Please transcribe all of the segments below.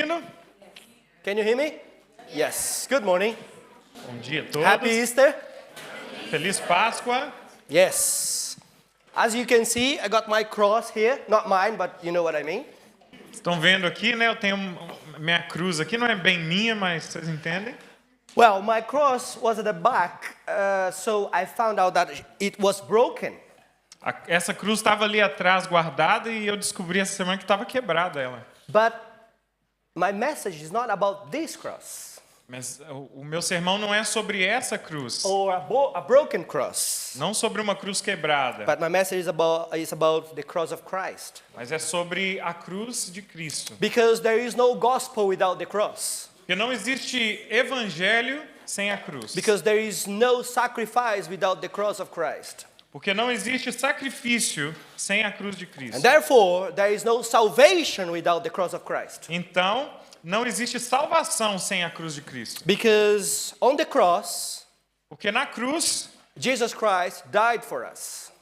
Can you hear me? Yes. Good morning. Bom dia a todos. Happy Easter. Feliz Páscoa. Yes. As you can see, I got my cross here. Not mine, but you know what I mean. Estão vendo aqui, né? Eu tenho minha cruz aqui, não é bem minha, mas vocês entendem? Well, my cross was at the back, so I found out that it was broken. Essa cruz estava ali atrás guardada e eu descobri essa semana que estava quebrada ela. But my message is not about this cross Mas o meu sermão não é sobre essa cruz, or a broken cross. não sobre uma cruz quebrada, But my message is about the cross of Christ. mas é sobre a cruz de Cristo. Because there is no gospel without the cross. Porque não existe evangelho sem a cruz. Because there is no sacrifice without the cross of Christ. Porque não existe sacrifício sem a cruz de And Cristo. therefore, there is no salvation without the cross of Christ. Então, não existe salvação sem a cruz de Cristo. Because on the cross, Porque na cruz, Jesus Christ died for us.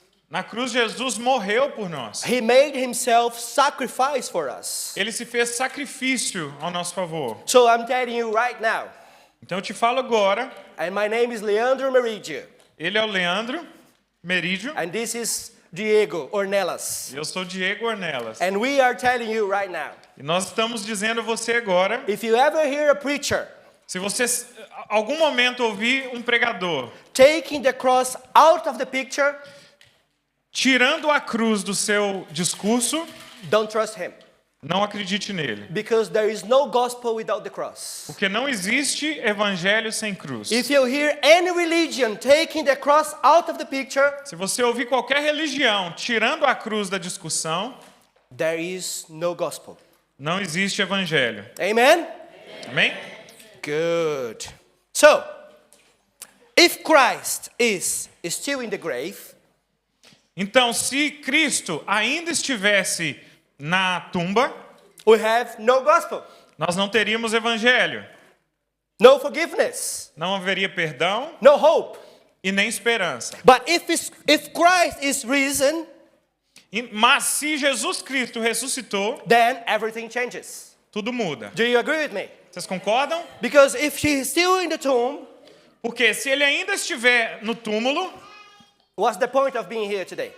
Jesus morreu por nós. He made himself sacrifice for us. Ele se fez sacrifício ao nosso favor. So I'm telling you right now, Então eu te falo agora, and my name is Leandro Meridio, ele é o Leandro Merídio, and this is Diego Ornelas. e eu sou Diego Ornelas. And we are telling you right now, E nós estamos dizendo a você agora, if you ever hear a preacher se você algum momento ouvir um pregador taking the cross out of the picture, tirando a cruz do seu discurso, don't trust him. não acredite nele. Because there is no gospel without the cross. Porque não existe evangelho sem cruz. If you hear any religion taking the cross out of the picture, Se você ouvir qualquer religião tirando a cruz da discussão, there is no gospel. não existe evangelho. Amen? Amém? Good. So, if Christ is still in the grave, Então, se Cristo ainda estivesse na tumba, we have no gospel, nós não teríamos evangelho. no forgiveness, Não haveria perdão no hope. e nem esperança. But if Christ is risen, Mas se Jesus Cristo ressuscitou, then everything changes. tudo muda. Do you agree with me? Vocês concordam? Because if she is still in the tomb, Porque se ele ainda estiver no túmulo, what's the point of being here today?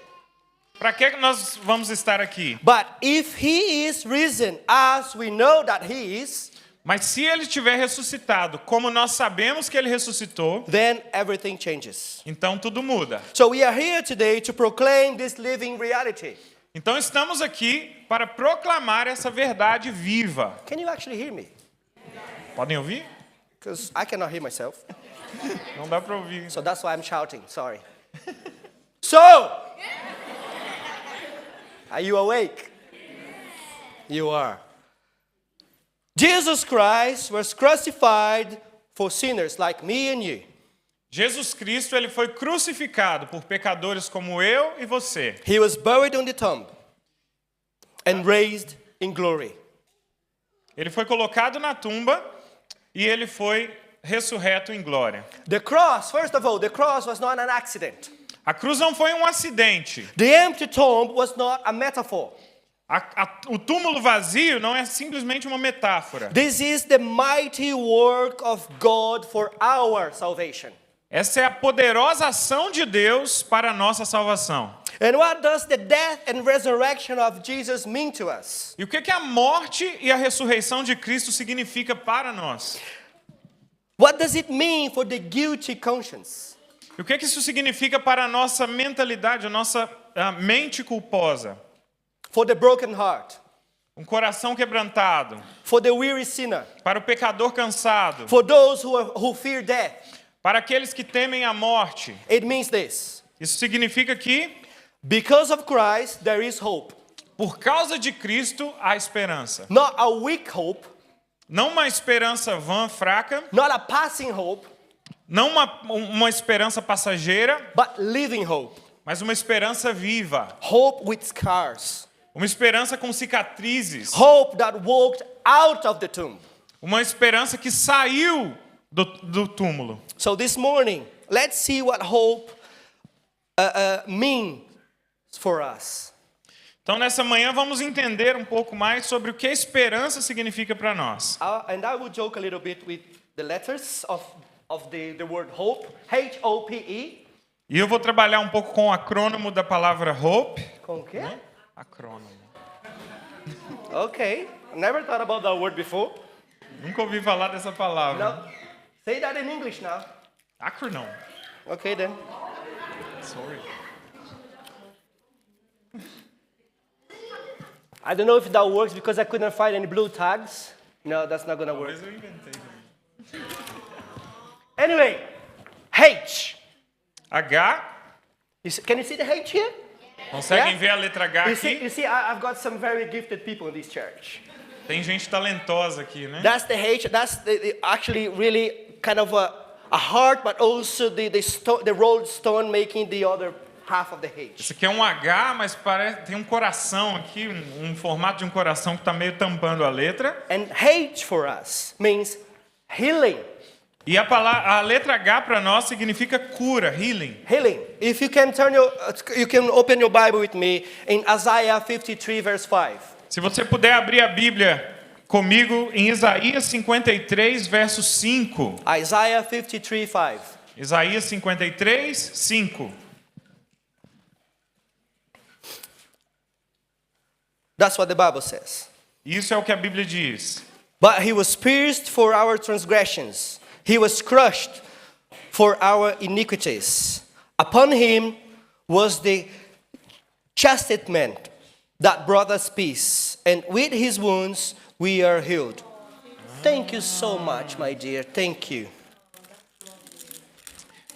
para que nós vamos estar aqui? But if he is risen, as we know that he is, Mas se ele estiver ressuscitado, como nós sabemos que ele ressuscitou, then everything changes. então tudo muda. So we are here today to proclaim this living reality. Então estamos aqui para proclamar essa verdade viva. Can you actually hear me? Podem ouvir? Because I cannot hear myself. Não dá para ouvir. So that's why I'm shouting. Sorry. So, are you awake? You are. Jesus Christ was crucified for sinners like me and you. Jesus Cristo, ele foi crucificado por pecadores como eu e você. He was buried on the tomb and raised in glory. Ele foi colocado na tumba e ele foi ressurreto em glória. The cross, first of all, the cross was not an accident. A cruz não foi um acidente. The empty tomb was not a metaphor. O túmulo vazio não é simplesmente uma metáfora. This is the mighty work of God for our salvation. Essa é a poderosa ação de Deus para a nossa salvação. And what does the death and resurrection of Jesus mean to us? E o que a morte e a ressurreição de Cristo significa para nós? What does it mean for the guilty conscience? E o que isso significa para a nossa mentalidade, a nossa mente culposa? For the broken heart? Um coração quebrantado. For the weary sinner? Para o pecador cansado. For those who fear death? Para aqueles que temem a morte. It means this. Isso significa que, Because of Christ, there is hope. por causa de Cristo, há esperança. Not a weak hope. Não uma esperança vã, fraca. Not a passing hope. Não uma esperança passageira. But living hope. Mas uma esperança viva. Hope with scars. Uma esperança com cicatrizes. Hope that walked out of the tomb. Uma esperança que saiu do túmulo. So this morning, let's see what hope means for us. Então, nessa manhã, vamos entender um pouco mais sobre o que a esperança significa para nós. And I will joke a little bit with the letters of the word hope, H-O-P-E. E eu vou trabalhar um pouco com o acrônimo da palavra hope. Com o quê? Acrônimo. Okay, never thought about that word before. Nunca ouvi falar dessa palavra. No, say that in English now. Acronym. Okay then. Sorry. I don't know if that works because I couldn't find any blue tags. No, that's not gonna work. Talvez eu inventei. Anyway, H. H. Can you see the H here? Conseguem Yeah? ver a letra H You see, aqui? I've got some very gifted people in this church. Tem gente talentosa aqui, né? That's the H. That's actually really kind of a heart, but also the rolled stone making the other half of the H. Esse aqui é um H, mas parece tem um coração aqui, um formato de um coração que está meio tampando a letra. And H for us means healing. E a letra H para nós significa cura, healing. Healing. If you can you can open your Bible with me in Isaiah 53 verse 5. Se você puder abrir a Bíblia comigo em Isaías 53, verso 5. Isaiah 53 5. Isaías 53, 5. That's what the Bible says. Isso é o que a Bíblia diz. But he was pierced for our transgressions. He was crushed for our iniquities. Upon him was the chastisement that brought us peace, and with his wounds we are healed. Thank you so much, my dear. Thank you.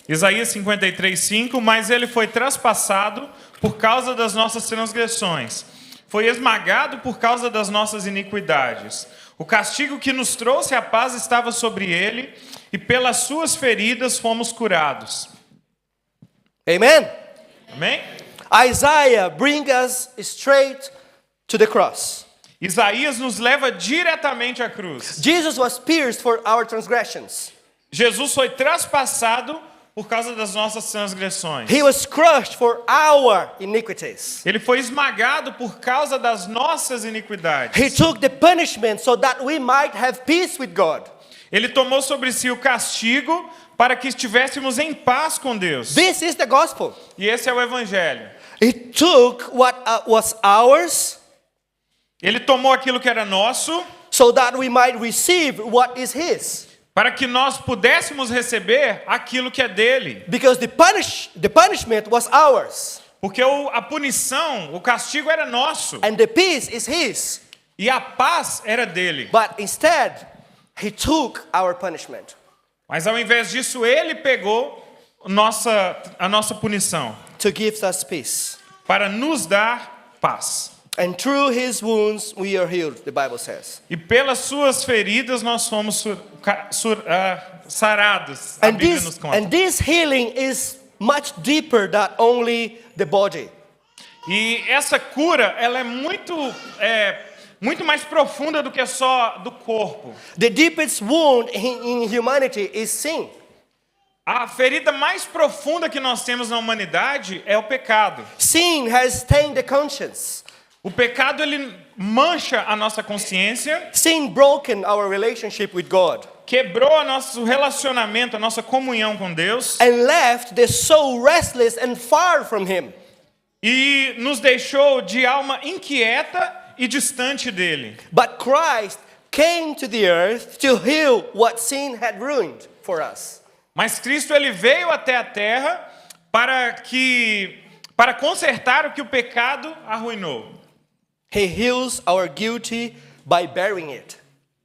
Isaías 53, 5. Mas ele foi traspassado por causa das nossas transgressões. Foi esmagado por causa das nossas iniquidades. O castigo que nos trouxe a paz estava sobre ele, e pelas suas feridas fomos curados. Amen. Amém? Isaiah brings us straight to the cross. Isaías nos leva diretamente à cruz. Jesus was pierced for our transgressions. Jesus foi traspassado por causa das nossas transgressões. He was crushed for our iniquities. Ele foi esmagado por causa das nossas iniquidades. He took the punishment so that we might have peace with God. Ele tomou sobre si o castigo para que estivéssemos em paz com Deus. This is the gospel. E esse é o evangelho. He took what was ours Ele tomou aquilo que era nosso so that we might receive what is his. para que nós pudéssemos receber aquilo que é dele. Because the punishment was ours Porque a punição, o castigo era nosso and the peace is his. e a paz era dele. But instead, he took our punishment Mas ao invés disso, ele pegou a nossa punição to give us peace. para nos dar paz. And through his wounds we are healed, the Bible says. E pelas suas feridas nós fomos sarados. A And Bíblia nos conta. this healing is much deeper than only the body. E essa cura, ela é muito mais profunda do que só do corpo. The deepest wound in humanity is sin. A ferida mais profunda que nós temos na humanidade é o pecado. Sin has stained the conscience. O pecado, ele mancha a nossa consciência, Sin broken our relationship with God quebrou o nosso relacionamento, a nossa comunhão com Deus and left the soul restless and far from him. e nos deixou de alma inquieta e distante dele. But Christ came to the earth to heal what sin had ruined for us. Mas Cristo, ele veio até a terra para consertar o que o pecado arruinou. He heals our guilty by bearing it.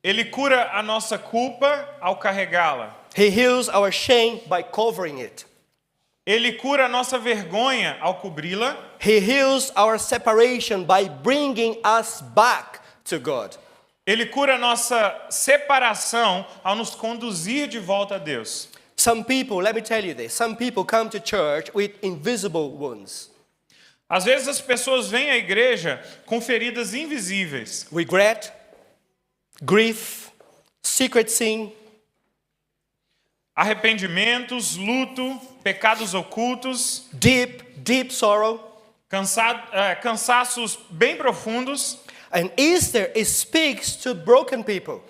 Ele cura a nossa culpa ao carregá-la. He heals our shame by covering it. Ele cura a nossa vergonha ao cobri-la. He heals our separation by bringing us back to God. Ele cura a nossa separação ao nos conduzir de volta a Deus. Some people, let me tell you this, some people come to church with invisible wounds. Às vezes as pessoas vêm à igreja com feridas invisíveis. Regret, grief, secret sin, Arrependimentos, luto, pecados ocultos, deep sorrow. cansaços bem profundos. And Easter, it speaks to broken people.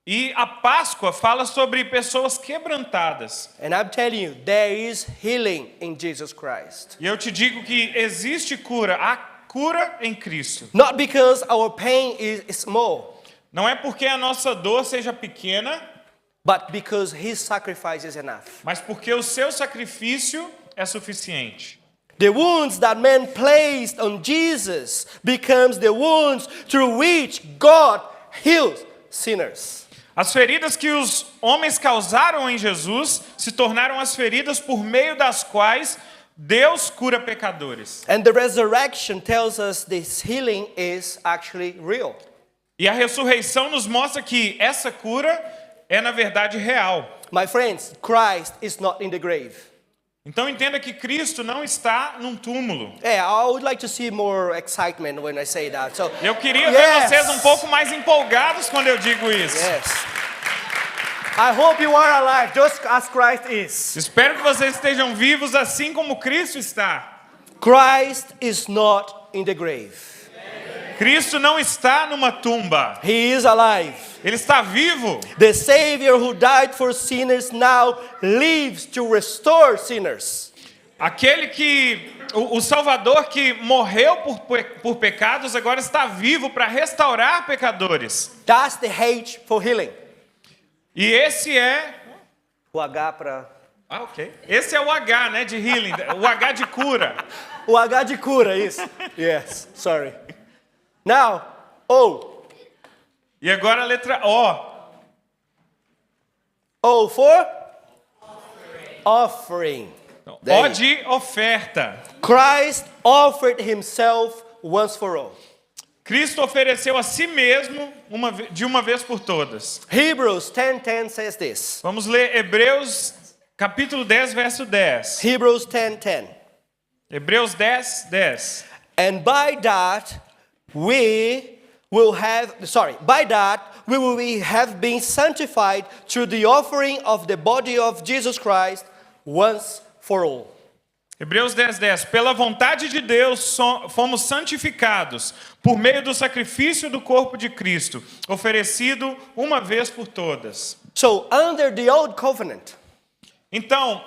E a Páscoa fala sobre pessoas quebrantadas. And I'm telling you, there is healing in Jesus Christ. E eu te digo que existe cura, há cura em Cristo. Not because our pain is small, Não é porque a nossa dor seja pequena, but because his sacrifice is enough. mas porque o seu sacrifício é suficiente. The wounds that man placed on Jesus becomes the wounds through which God heals sinners. As feridas que os homens causaram em Jesus se tornaram as feridas por meio das quais Deus cura pecadores. And the resurrection tells us this healing is actually real. E a ressurreição nos mostra que essa cura é na verdade real. My friends, Christ is not in the grave. Então entenda que Cristo não está num túmulo. Yeah, I would like to see more excitement when I say that. So, Eu queria ver yes. vocês um pouco mais empolgados quando eu digo isso. Yes. I hope you are alive just as Christ is. Espero que vocês estejam vivos assim como Cristo está. Christ is not in the grave. Cristo não está numa tumba. He is alive. Ele está vivo. The Savior who died for sinners now lives to restore sinners. Aquele que o Salvador que morreu por pecados agora está vivo para restaurar pecadores. That's the H for healing. E esse é O H para... ok. Esse é o H, né, de healing, o H de cura. O H de cura, isso. Yes, sorry. Now, O. E agora a letra O. O for? Offering. There O you- de oferta. Christ offered himself once for all. Cristo ofereceu a si mesmo de uma vez por todas. Hebrews 10:10 says this. Vamos ler Hebreus capítulo 10, verso 10. Hebrews 10:10. Hebreus 10, 10. And by that we will have been sanctified through the offering of the body of Jesus Christ once for all. Hebreus 10, 10. Pela vontade de Deus fomos santificados por meio do sacrifício do corpo de Cristo, oferecido uma vez por todas. So under the old covenant, Então,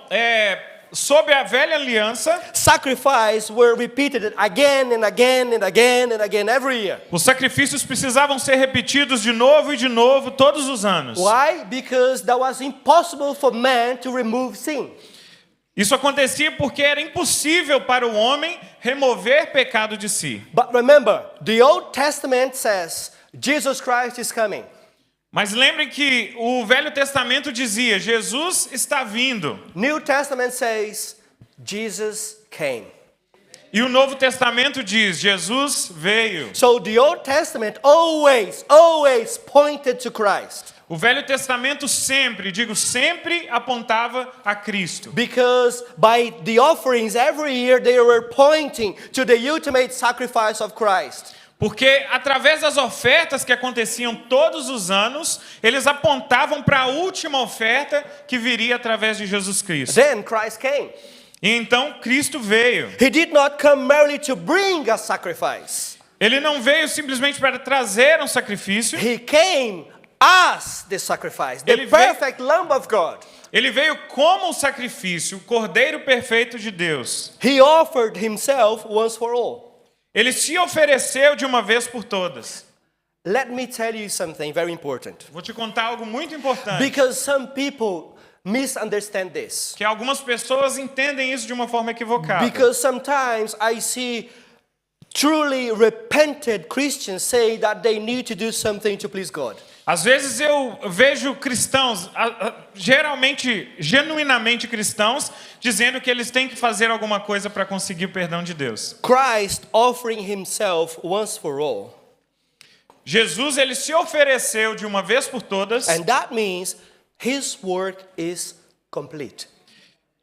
sob a velha aliança, sacrifices were repeated again and again and again and again every year. os sacrifícios precisavam ser repetidos de novo e de novo todos os anos. Why? Because that was impossible for man to remove sin. Isso acontecia porque era impossível para o homem remover pecado de si. But remember, the Old Testament says Jesus Christ is coming. Mas lembrem que o Velho Testamento dizia, Jesus está vindo. New Testament says Jesus came. E o Novo Testamento diz, Jesus veio. So the Old Testament always pointed to Christ. O Velho Testamento sempre apontava a Cristo. Because by the offerings every year they were pointing to the ultimate sacrifice of Christ. Porque através das ofertas que aconteciam todos os anos, eles apontavam para a última oferta que viria através de Jesus Cristo. Then Christ came. E então Cristo veio. He did not come merely to bring a sacrifice. Ele não veio simplesmente para trazer um sacrifício. He came as the sacrifice, the Ele veio- perfect Lamb of God. Ele veio como um sacrifício, o Cordeiro perfeito de Deus. He offered himself once for all. Ele se ofereceu de uma vez por todas. Let me tell you something very important. Vou te contar algo muito importante. Because some people misunderstand this. Que algumas pessoas entendem isso de uma forma equivocada. Because sometimes I see truly repented Christians say that they need to do something to please God. Às vezes eu vejo cristãos, geralmente, genuinamente cristãos, dizendo que eles têm que fazer alguma coisa para conseguir o perdão de Deus. Christ offering himself once for all. Jesus, ele se ofereceu de uma vez por todas, And that means his work is complete.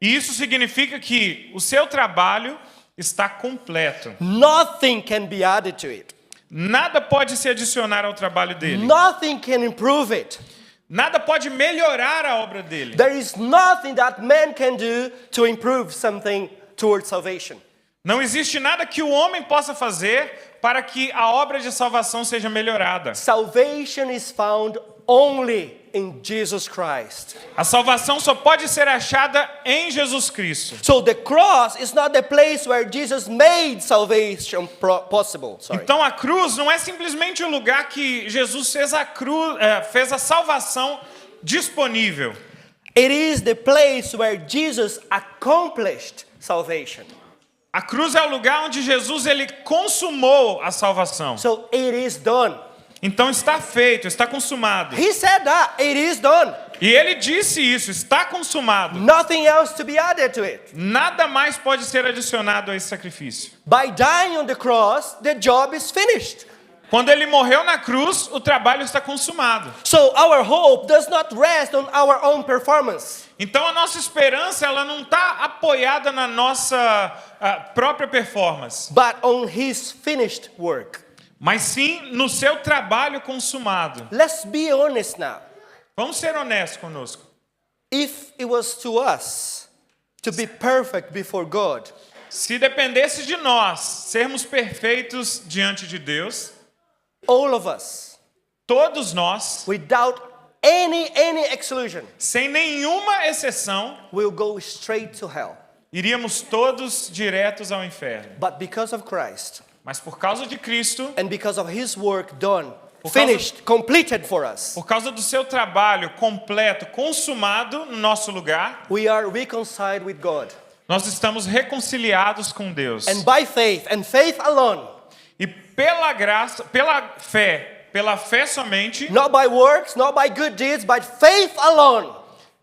e isso significa que o seu trabalho está completo. Nothing can be added to it. Nada pode se adicionar ao trabalho dele. Nothing can improve it. Nada pode melhorar a obra dele. There is nothing that man can do to improve something towards salvation. Não existe nada que o homem possa fazer para que a obra de salvação seja melhorada. Salvation is found only in Jesus Christ. A salvação só pode ser achada em Jesus Cristo. So the cross is not the place where Jesus made salvation possible. Sorry. Então a cruz não é simplesmente o lugar que Jesus fez a salvação disponível. It is the place where Jesus accomplished salvation. A cruz é o lugar onde Jesus ele consumou a salvação. So it is done. Então está feito, está consumado. He said that it is done. E ele disse isso, está consumado. Nothing else to be added to it. Nada mais pode ser adicionado a esse sacrifício. By dying on the cross, the job is finished. Quando ele morreu na cruz, o trabalho está consumado. So our hope does not rest on our own performance. Então a nossa esperança ela não está apoiada na nossa própria performance, But on his finished work. mas sim no seu trabalho consumado. Let's be honest now. Vamos ser honestos conosco. If it was to us to be perfect before God, Se dependesse de nós sermos perfeitos diante de Deus, all of us, todos nós, without any exclusion, sem nenhuma exceção, will go straight to hell. iríamos todos diretos ao inferno. But because of Christ Mas por causa de Cristo, and because of his work done, Por causa- finished, completed for us, por causa do seu trabalho completo, consumado no nosso lugar, we are reconciled with God. nós estamos reconciliados com Deus. And by faith, and faith alone, E pela graça, pela fé somente, not by works, not by good deeds, but faith alone,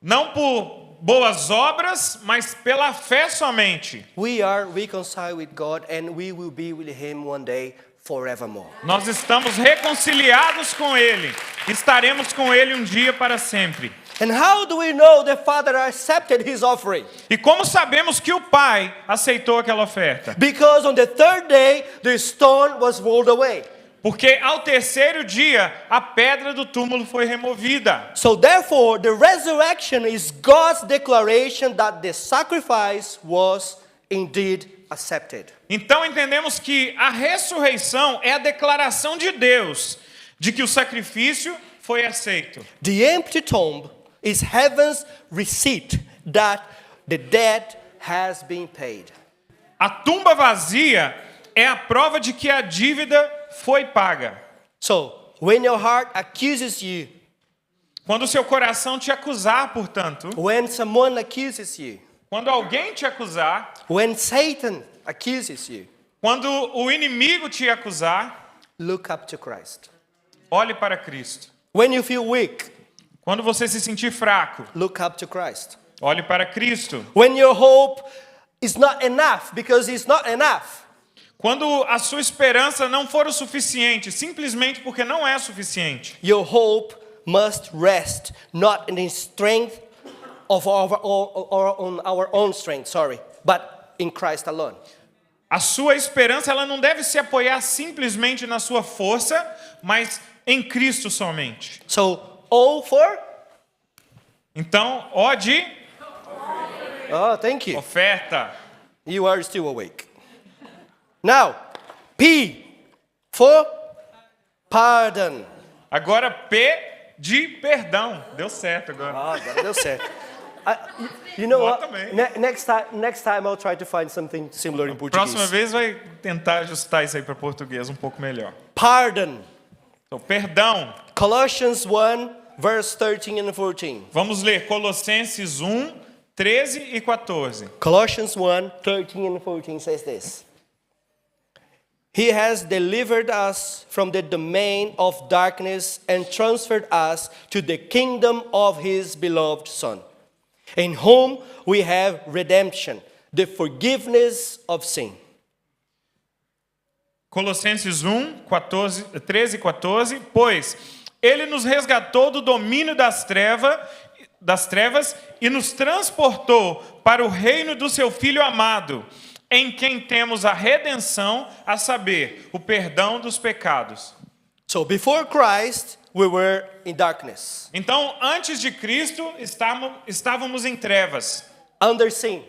não por boas obras, mas pela fé somente, we are reconciled with God and we will be with him one day forevermore. nós estamos reconciliados com Ele. Estaremos com Ele um dia para sempre. And how do we know the Father accepted his offering? E como sabemos que o Pai aceitou aquela oferta? Because on the third day, the stone was rolled away. Porque ao terceiro dia, a pedra do túmulo foi removida. So therefore, the resurrection is God's declaration that the sacrifice was indeed accepted. Então entendemos que a ressurreição é a declaração de Deus de que o sacrifício foi aceito. The empty tomb is heaven's receipt that the debt has been paid. A tumba vazia é a prova de que a dívida foi paga. So, when your heart accuses you, Quando o seu coração te acusar, portanto, when someone accuses you, quando alguém te acusar, when Satan accuses you, quando o inimigo te acusar, look up to Christ. olhe para Cristo. When you feel weak, Quando você se sentir fraco, look up to Christ. olhe para Cristo. When your hope is not enough, because it's not enough, Quando a sua esperança não for o suficiente, simplesmente porque não é suficiente, your hope must rest not in the strength of our own strength, but in Christ alone. a sua esperança ela não deve se apoiar simplesmente na sua força, mas em Cristo somente. So, O for? Então, ó de Oh, thank you. oferta. You are still awake. Now, P for pardon. Agora P de perdão. Deu certo agora. Ah, agora deu certo. You know Bota what? também. Next time I'll try to find something similar in Portuguese. Próxima vez vai tentar ajustar isso aí para português um pouco melhor. Pardon. Então, perdão. Colossians 1, verse 13 and 14. Vamos ler Colossenses 1, 13 e 14. Colossians 1, 13 and 14 says this. He has delivered us from the domain of darkness and transferred us to the kingdom of his beloved Son, in whom we have redemption, the forgiveness of sin. Colossenses 1, 13 e 14. Pois ele nos resgatou do domínio das trevas e nos transportou para o reino do seu Filho amado, em quem temos a redenção, a saber, o perdão dos pecados. So before Christ, we were in darkness, Então, antes de Cristo, estávamos em trevas, under sin.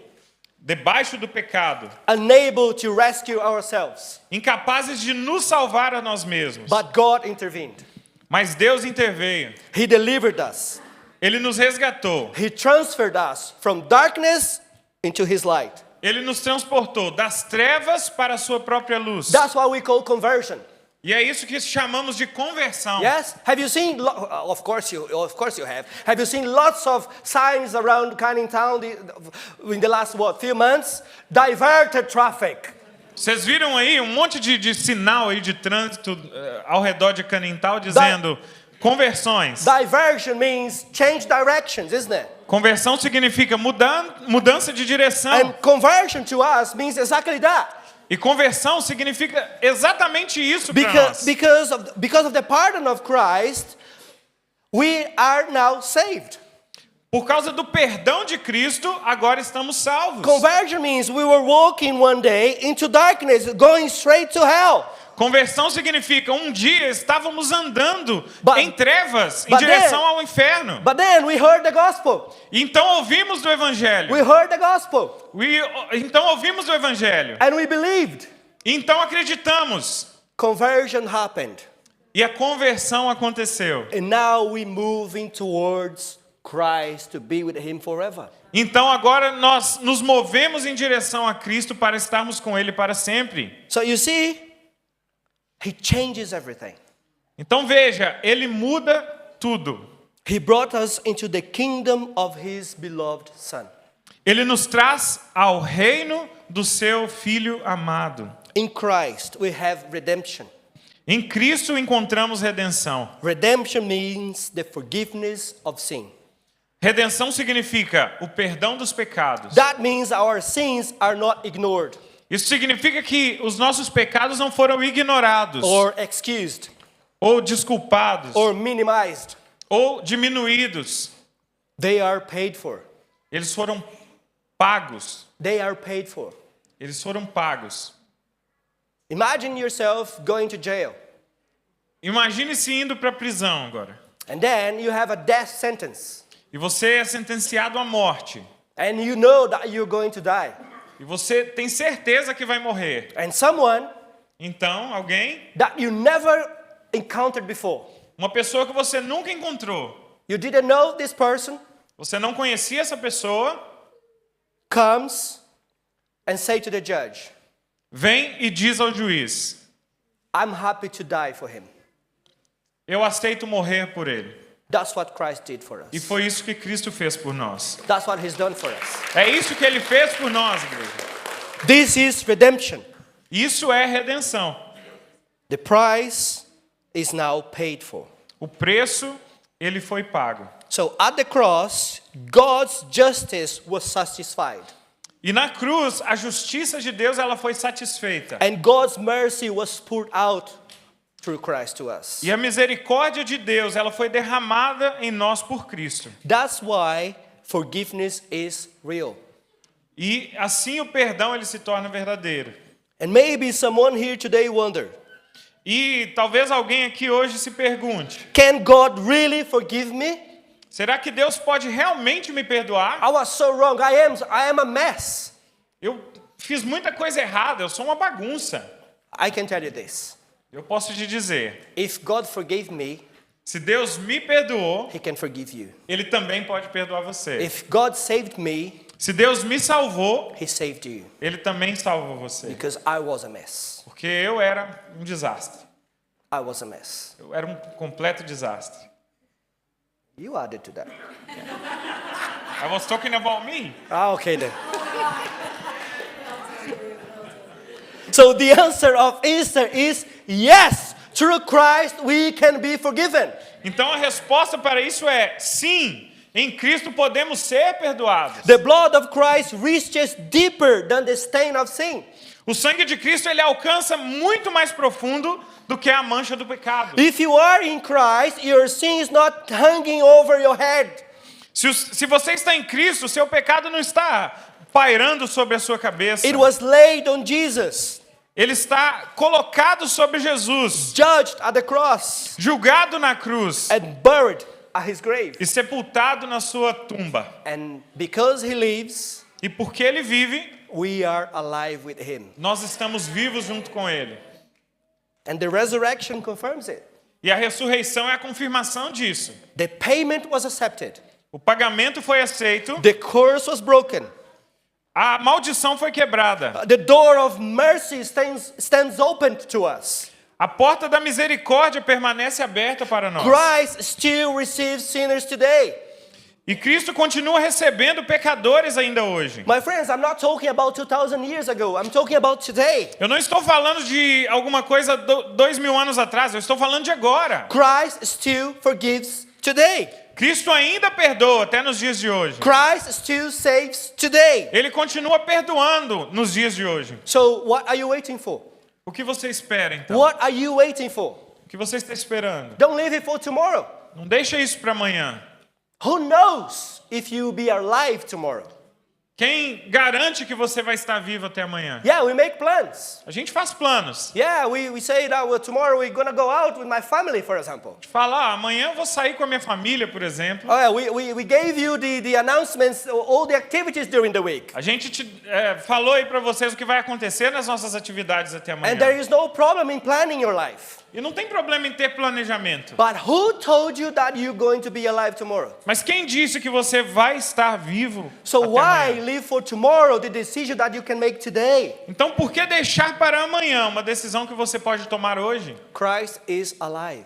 debaixo do pecado, unable to rescue ourselves. incapazes de nos salvar a nós mesmos. But God intervened. Mas Deus interveio. He delivered us. Ele nos resgatou. He transferred us from darkness into His light. Ele nos transportou das trevas para a sua própria luz. That's what we call conversion. E é isso que chamamos de conversão. Yes? Have you seen, of course you have. Have you seen lots of signs around Canning Town in the last, few months? Diverted traffic. Vocês viram aí um monte de sinal aí de trânsito ao redor de Canintal dizendo conversões. Diversion means change directions, isn't it? Conversão significa mudança de direção. And conversion to us means exactly that. E conversão significa exatamente isso para nós. Because of the pardon of Christ, we are now saved. Por causa do perdão de Cristo, agora estamos salvos. Conversion means we were walking one day into darkness, going straight to hell. Conversão significa um dia estávamos andando em trevas em but direção then- ao inferno. But then we heard the gospel. Então ouvimos do evangelho. We heard the gospel. Então ouvimos do evangelho. And we believed. Então acreditamos. Conversion happened. E a conversão aconteceu. And now we moving towards Christ to be with Him forever. Então agora nós nos movemos em direção a Cristo para estarmos com Ele para sempre. So you see, He changes everything. Então veja, Ele muda tudo. He brought us into the kingdom of His beloved Son. Ele nos traz ao reino do seu Filho amado. In Christ we have redemption. Em Cristo encontramos redenção. Redemption means the forgiveness of sin. Redenção significa o perdão dos pecados. That means our sins are not ignored Isso significa que os nossos pecados não foram ignorados, or excused ou desculpados, or minimized. ou diminuídos. They are paid for. Eles foram pagos. They are paid for. Eles foram pagos. Imagine yourself going to jail, Imagine-se indo para a prisão agora. and then you have a death sentence, E você é sentenciado à morte. and you know that you're going to die. E você tem certeza que vai morrer. And someone Então, alguém, that you never encountered before, uma pessoa que você nunca encontrou, you didn't know this person, você não conhecia essa pessoa, comes and say to the judge, vem e diz ao juiz: I'm happy to die for him. eu aceito morrer por ele. That's what Christ did for E us. foi isso que Cristo fez por nós. That's what He's done for us. É isso que ele fez por nós, igreja. This is redemption. Isso é redenção. The price is now paid for. O preço, ele foi pago. So at the cross, God's justice was satisfied, E na cruz, a justiça de Deus, ela foi satisfeita. and God's mercy was poured out through Christ to us. E a misericórdia de Deus, ela foi derramada em nós por Cristo. That's why forgiveness is real. E assim o perdão, ele se torna verdadeiro. And maybe someone here today wonder, E talvez alguém aqui hoje se pergunte: can God really forgive me? será que Deus pode realmente me perdoar? I was so wrong. I am a mess. Eu fiz muita coisa errada, eu sou uma bagunça. I can tell you this. Eu posso te dizer, If God forgave me, se Deus me perdoou, He can forgive you. Ele também pode perdoar você. If God saved me, Se Deus me salvou, He saved you. Ele também salva você. Because I was a mess. Porque eu era um desastre. I was a mess. Eu era um completo desastre. You added to that. I was talking about me. Okay then. So the answer of Easter is yes. Through Christ we can be forgiven. Então a resposta para isso é sim. Em Cristo podemos ser perdoados. The blood of Christ reaches deeper than the stain of sin. O sangue de Cristo, ele alcança muito mais profundo do que a mancha do pecado. If you are in Christ, your sin is not hanging over your head. Se você está em Cristo, seu pecado não está pairando sobre a sua cabeça. It was laid on Jesus, Ele está colocado sobre Jesus, judged at the cross, julgado na cruz and buried at His grave. e sepultado na sua tumba. And because He lives, E porque ele vive, we are alive with him. nós estamos vivos junto com Ele. And the resurrection confirms it. E a ressurreição é a confirmação disso. The payment was accepted. O pagamento foi aceito, The curse was broken. a maldição foi quebrada. The door of mercy stands open to us. A porta da misericórdia permanece aberta para nós. Christ still receives sinners today. E Cristo continua recebendo pecadores ainda hoje. My friends, I'm not talking about 2,000 years ago. I'm talking about today. Eu não estou falando de alguma coisa 2.000 anos atrás, eu estou falando de agora. Christ still forgives today. Cristo ainda perdoa até nos dias de hoje. Christ still saves today. Ele continua perdoando nos dias de hoje. So what are you waiting for? O que você espera então? What are you waiting for? O que você está esperando? Don't leave it for tomorrow. Não deixa isso para amanhã. Who knows if you'll be alive tomorrow? Quem garante que você vai estar vivo até amanhã? Yeah, we make plans. A gente faz planos. Yeah, we say that well, tomorrow we're going to go out with my family, for example. A gente fala, amanhã eu vou sair com a minha família, por exemplo. Oh, yeah, we gave you the announcements, all the activities during the week. A gente falou aí para vocês o que vai acontecer nas nossas atividades até amanhã. And there is no problem in planning your life. E não tem problema em ter planejamento. But who told you that you're going to be alive tomorrow? Mas quem disse que você vai estar vivo So até why amanhã? live for tomorrow the decision that you can make today? Então por que deixar para amanhã uma decisão que você pode tomar hoje? Christ is alive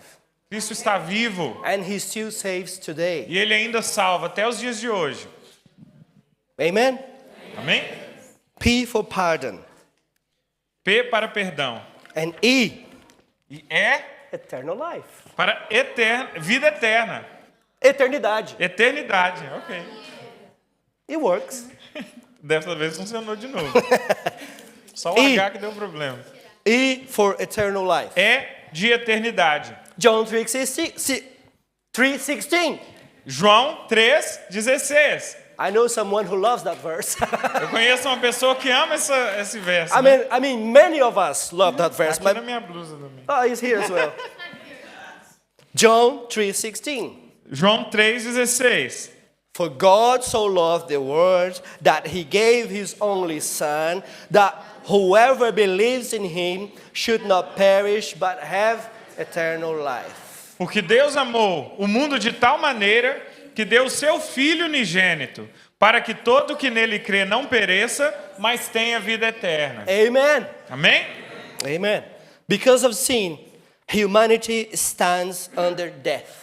Cristo está vivo and he still saves today. e Ele ainda salva até os dias de hoje. Amen? Amém? P for pardon P para perdão. and E, E E eternal life. para vida eterna. Eternidade. Eternidade, ok. It works. Dessa vez funcionou de novo. Só o E. H que deu problema. E for eternal life. É de eternidade. John 3:16. João 3,16. I know someone who loves that verse. Eu conheço uma pessoa que ama esse verso. I mean, many of us love that verse. Aqui na But, minha blusa também. oh, he's here as well. John 3:16. João 3,16. For God so loved the world that he gave his only Son, that whoever believes in him should not perish but have eternal life. Porque Deus amou o mundo de tal maneira que deu o seu Filho unigênito, para que todo que nele crê não pereça, mas tenha vida eterna. Amen. Amém? Amen. Because of sin, humanity stands under death.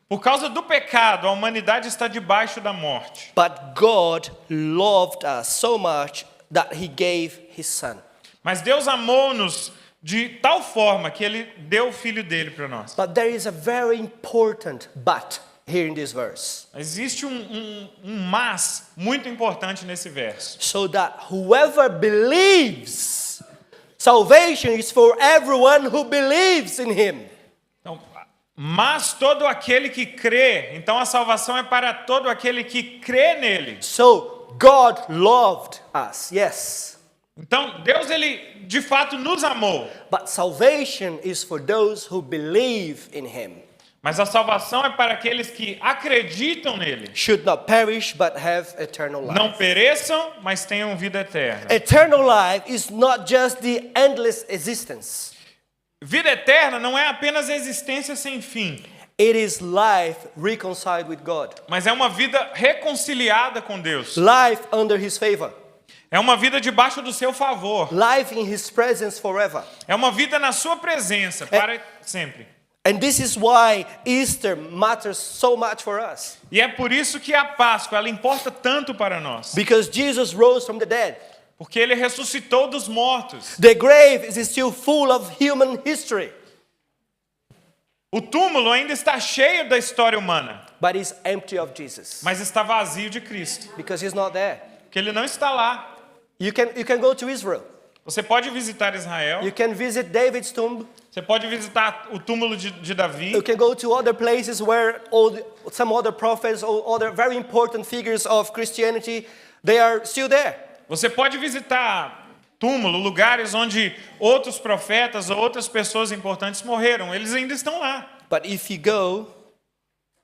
Por causa do pecado, a humanidade está debaixo da morte. But God loved us so much that he gave his Son. Mas Deus amou-nos de tal forma que Ele deu o Filho dele para nós. But there is a very important but here in this verse. Existe um mas muito importante nesse verso. So that whoever believes, salvation is for everyone who believes in him. Então, mas todo aquele que crê, então a salvação é para todo aquele que crê nele. So God loved us, yes. Então, Deus, Ele de fato nos amou. But salvation is for those who believe in him. Mas a salvação é para aqueles que acreditam nele. Should not perish but have eternal life. Não pereçam, mas tenham vida eterna. Eternal life is not just the endless existence. Vida eterna não é apenas existência sem fim, It is life reconciled with God. mas é uma vida reconciliada com Deus. Life under his favor. É uma vida debaixo do seu favor. Life in his presence forever. É uma vida na sua presença para sempre. And this is why Easter matters so much for us. E é por isso que a Páscoa ela importa tanto para nós. Because Jesus rose from the dead. Porque ele ressuscitou dos mortos. The grave is still full of human history. O túmulo ainda está cheio da história humana, But it's empty of Jesus. mas está vazio de Cristo. Because he's not there. Porque ele não está lá. You can go to Israel. Você pode visitar Israel, You can visit David's tomb. você pode visitar o túmulo de Davi, You can go to other places where some other prophets or other very important figures of Christianity, they are still there. você pode visitar túmulo, lugares onde outros profetas ou outras pessoas importantes morreram. Eles ainda estão lá. But if you go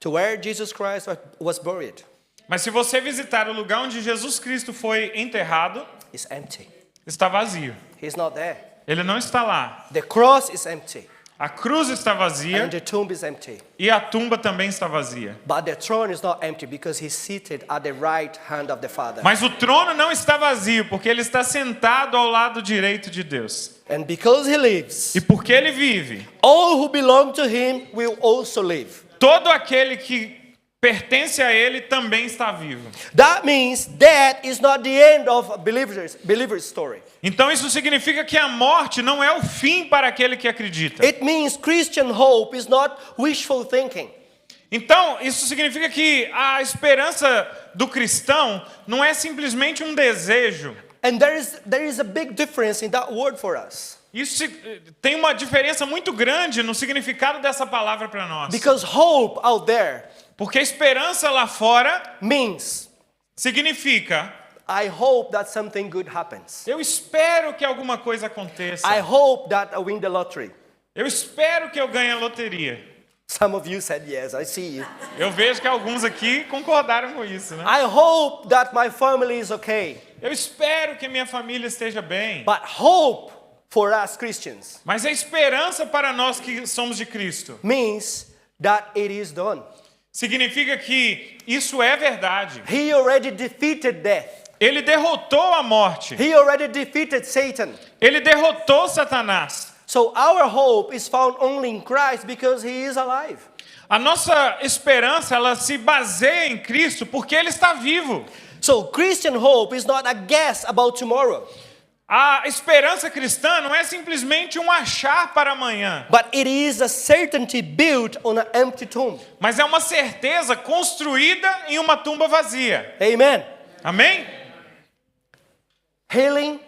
to where Jesus Christ was buried, Mas se você visitar o lugar onde Jesus Cristo foi enterrado, is empty. está vazio. He's not there. Ele não está lá. The cross is empty. A cruz está vazia And the tomb is empty. e a tumba também está vazia. But the throne is not empty because he's seated at the right hand of the Father. Mas o trono não está vazio, porque ele está sentado ao lado direito de Deus. And because he lives, E porque ele vive, all who belong to him will also live. todo aquele que pertence a ele também está vivo. That means death is not the end of a believer's story. Então isso significa que a morte não é o fim para aquele que acredita. It means Christian hope is not wishful thinking. Então isso significa que a esperança do cristão não é simplesmente um desejo. And there is a big difference in that word for us. Isso tem uma diferença muito grande no significado dessa palavra para nós. Because hope out there Porque a esperança lá fora means significa I hope that something good happens. eu espero que alguma coisa aconteça. I hope that I win the lottery. Eu espero que eu ganhe a loteria. Some of you said yes, I see you. Eu vejo que alguns aqui concordaram com isso, né? I hope that my family is okay. Eu espero que minha família esteja bem. But hope for us Christians Mas a esperança para nós que somos de Cristo means that it is done. significa que isso é verdade. He already defeated death. Ele derrotou a morte. He already defeated Satan. Ele derrotou Satanás. So our hope is found only in Christ because he is alive. A nossa esperança, ela se baseia em Cristo porque ele está vivo. So Christian hope is not a guess about tomorrow, A esperança cristã não é simplesmente um achar para amanhã, but it is a certainty built on an empty tomb. mas é uma certeza construída em uma tumba vazia. Amen. Amém? Healing,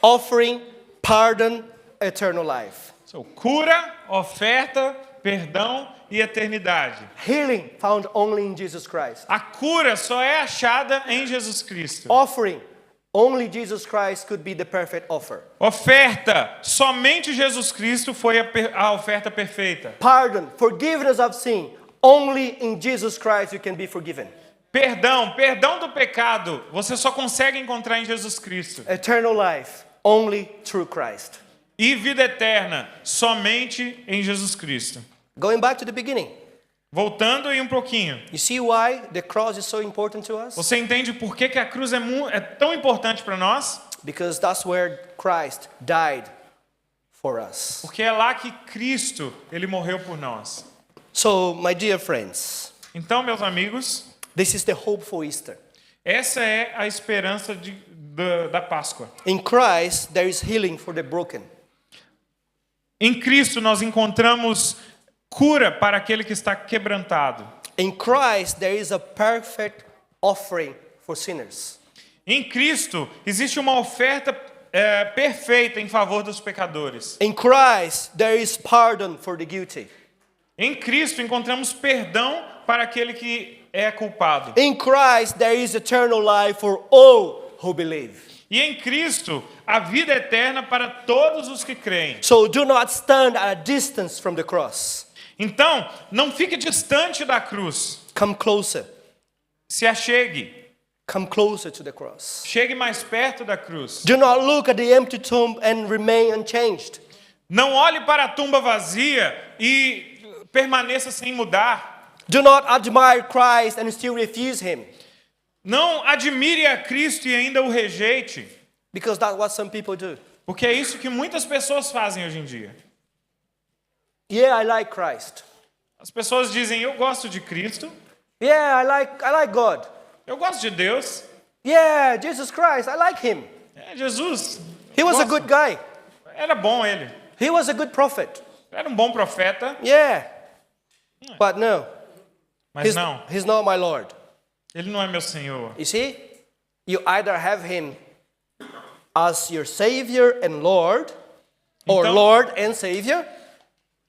offering, pardon, eternal life. So, cura, oferta, perdão e eternidade. Healing found only in Jesus Christ. A cura só é achada em Jesus Cristo. Offering, only Jesus Christ could be the perfect offer. Oferta, somente Jesus Cristo foi a oferta perfeita. Pardon, forgiveness of sin, only in Jesus Christ you can be forgiven. Perdão do pecado, você só consegue encontrar em Jesus Cristo. Eternal life, only through Christ. E vida eterna, somente em Jesus Cristo. Going back to the beginning, Voltando aí um pouquinho. you see why the cross is so important to us? Você entende por que a cruz é tão importante para nós? Because that's where Christ died for us. Porque é lá que Cristo, ele morreu por nós. So, my dear friends, Então, meus amigos, this is the hope for Easter. essa é a esperança da Páscoa. In Christ, there is healing for the broken. Em Cristo nós encontramos cura para aquele que está quebrantado. In Christ, there is a perfect offering for sinners. Em Cristo existe uma oferta perfeita em favor dos pecadores. In Christ, there is pardon for the guilty. Em Cristo encontramos perdão para aquele que é culpado. In Christ, there is eternal life for all who believe. E em Cristo, a vida eterna para todos os que creem. So do not stand at a distance from the cross. Então, não fique distante da cruz. Come closer. Se achegue. Come closer to the cross. Chegue mais perto da cruz. Do not look at the empty tomb and remain unchanged. Não olhe para a tumba vazia e permaneça sem mudar. Do not admire Christ and still refuse him, Não admire a Cristo e ainda o rejeite. because that's what some people do. Porque é isso que muitas pessoas fazem hoje em dia. Yeah, I like Christ. As pessoas dizem, eu gosto de Cristo, Yeah, I like God. eu gosto de Deus. Yeah, Jesus Christ, I like him. É, Jesus, He was a gosto. good guy. Era bom ele. He was a good prophet. Era um bom profeta, Yeah. But no, mas não. he's not my Lord. Ele não é meu Senhor. You see, you either have him as your Savior and Lord, or Então- Lord and Savior,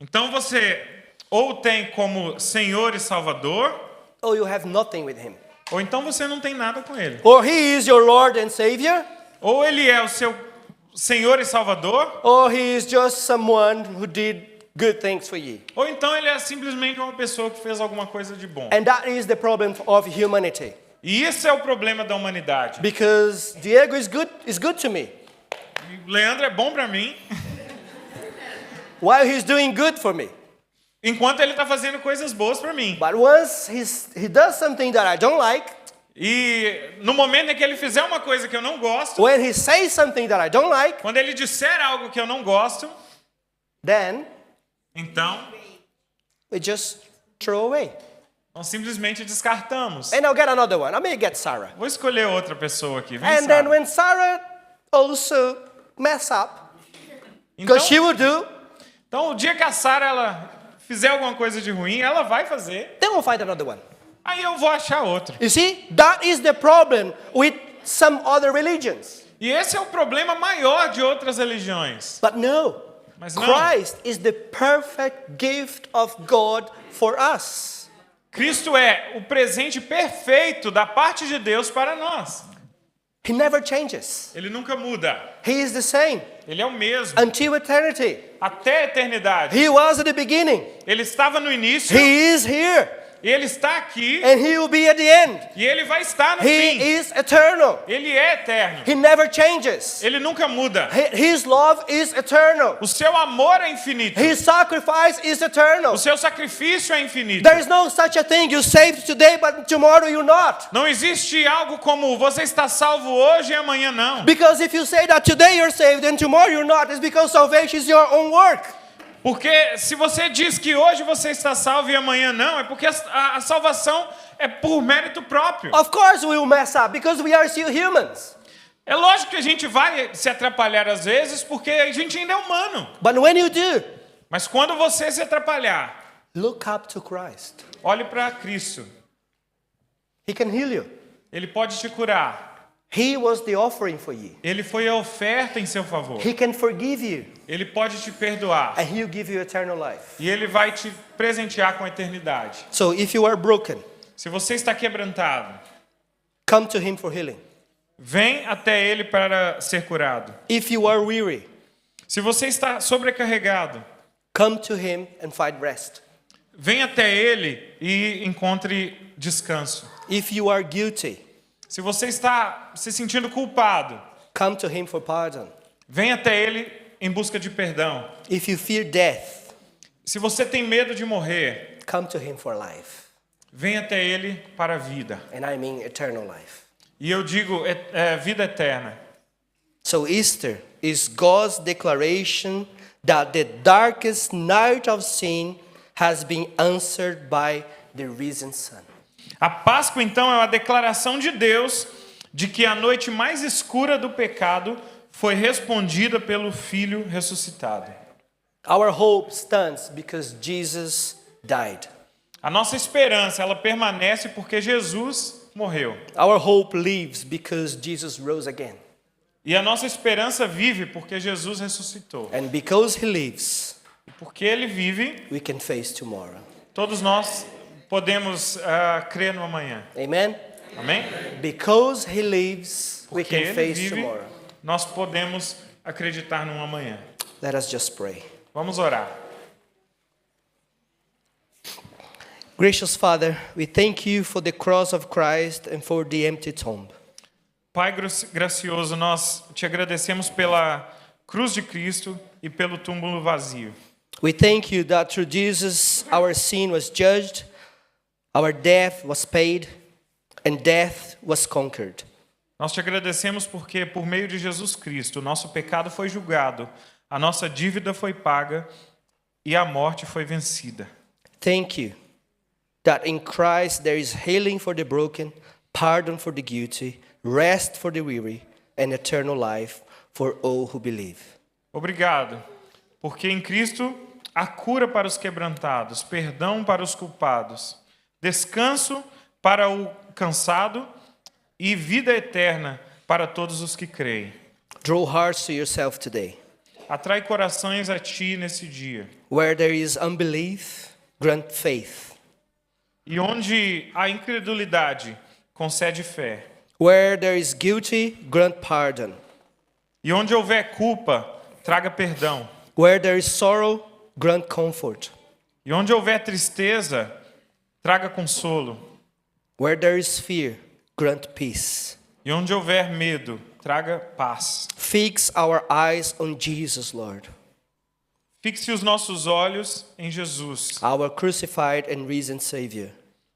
Então você ou tem como Senhor e Salvador, or you have nothing with him. ou então você não tem nada com ele. Or he is your Lord and Savior, Ou ele é o seu Senhor e Salvador, or he is just someone who did good things for you. ou então ele é simplesmente uma pessoa que fez alguma coisa de bom. And that is the problem of humanity. E isso é o problema da humanidade. Because Diego is good to me. E Leandro é bom para mim, While he's doing good for me. enquanto ele está fazendo coisas boas para mim. But once he does something that I don't like, E no momento em que ele fizer uma coisa que eu não gosto, when he says something that I don't like, quando ele disser algo que eu não gosto, then então we just throw away. nós simplesmente descartamos. And I'll get another one. I may get Sarah. Vou escolher outra pessoa aqui. Vem, And Sara. then when Sarah also mess up, Então, because she will do, então, o dia que a Sara ela fizer alguma coisa de ruim, ela vai fazer. then we'll find another one. Aí eu vou achar outro. You see, that is the problem with some other religions. E esse é o problema maior de outras religiões. But no, Mas não. Christ is the perfect gift of God for us. Cristo é o presente perfeito da parte de Deus para nós. He never changes. Ele nunca muda. He is the same Ele é o mesmo. until eternity. Até a eternidade. He was at the beginning. Ele estava no início, He is here. ele está aqui And he will be at the end. e ele vai estar no He fim. is eternal. Ele é eterno. He never changes. Ele nunca muda. His love is eternal. O seu amor é infinito. His sacrifice is eternal. O seu sacrifício é infinito. There is no such a thing. You saved today, but tomorrow you're not. Não existe algo como você está salvo hoje e amanhã não. Because if you say that today you're saved and tomorrow you're not, it's because salvation is your own work. Porque se você diz que hoje você está salvo e amanhã não, é porque a salvação é por mérito próprio. Of course we will mess up because we are still humans. É lógico que a gente vai se atrapalhar às vezes porque a gente ainda é humano. But when you do, Mas quando você se atrapalhar, look up to Christ. olhe para Cristo. He can heal you. Ele pode te curar. He was the offering for you. Ele foi a oferta em seu favor. He can forgive you. Ele pode te perdoar. And he'll give you eternal life. E ele vai te presentear com a eternidade. So if you are broken, Se você está quebrantado, come to him for healing. vem até ele para ser curado. If you are weary, Se você está sobrecarregado, come to him and find rest. vem até ele e encontre descanso. If you are guilty, Se você está se sentindo culpado, come to him for pardon. vem até ele em busca de perdão. If you fear death, Se você tem medo de morrer, come to him for life. vem até ele para a vida. And I mean eternal life. E eu digo vida eterna. So Easter is God's declaration that the darkest night of sin has been answered by the risen Son. A Páscoa, então, é uma declaração de Deus de que a noite mais escura do pecado foi respondida pelo Filho ressuscitado. Our hope stands because Jesus died. A nossa esperança, ela permanece porque Jesus morreu. Our hope lives because Jesus rose again. E a nossa esperança vive porque Jesus ressuscitou. And because he lives, E porque ele vive, we can face tomorrow. todos nós podemos crer no amanhã. Amen? Amém? Because he lives, we Porque can ele face vive, tomorrow. nós podemos acreditar no amanhã. Let us just pray. Vamos orar. Gracious Father, we thank you for the cross of Christ and for the empty tomb. Pai gracioso, nós te agradecemos pela cruz de Cristo e pelo túmulo vazio. We thank you that through Jesus our sin was judged, our debt was paid, and death was conquered. Nós te agradecemos porque, por meio de Jesus Cristo, o nosso pecado foi julgado, a nossa dívida foi paga e a morte foi vencida. Thank you that in Christ there is healing for the broken, pardon for the guilty, rest for the weary, and eternal life for all who believe. Obrigado, porque em Cristo há cura para os quebrantados, perdão para os culpados, descanso para o cansado e vida eterna para todos os que creem. Draw hearts to yourself today. Atrai corações a ti nesse dia. Where there is unbelief, grant faith. E onde há incredulidade, concede fé. Where there is guilty, grant pardon. E onde houver culpa, traga perdão. Where there is sorrow, grant comfort. E onde houver tristeza, traga consolo. Where there is fear, grant peace. E onde houver medo, traga paz. Fix our eyes on Jesus, Lord, Fixe os nossos olhos em Jesus, our crucified and risen Savior.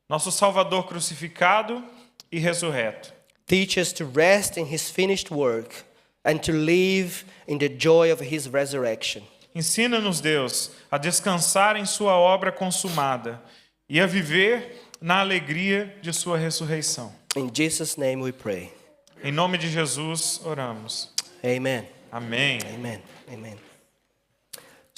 nosso Salvador crucificado e ressurreto. Teach us to rest in his finished work and to live in the joy of his resurrection. Ensina-nos, Deus, a descansar em sua obra consumada e a viver na alegria de sua ressurreição. In Jesus' name we pray. Em nome de Jesus, oramos. Amen. Amém. Amen. Amen.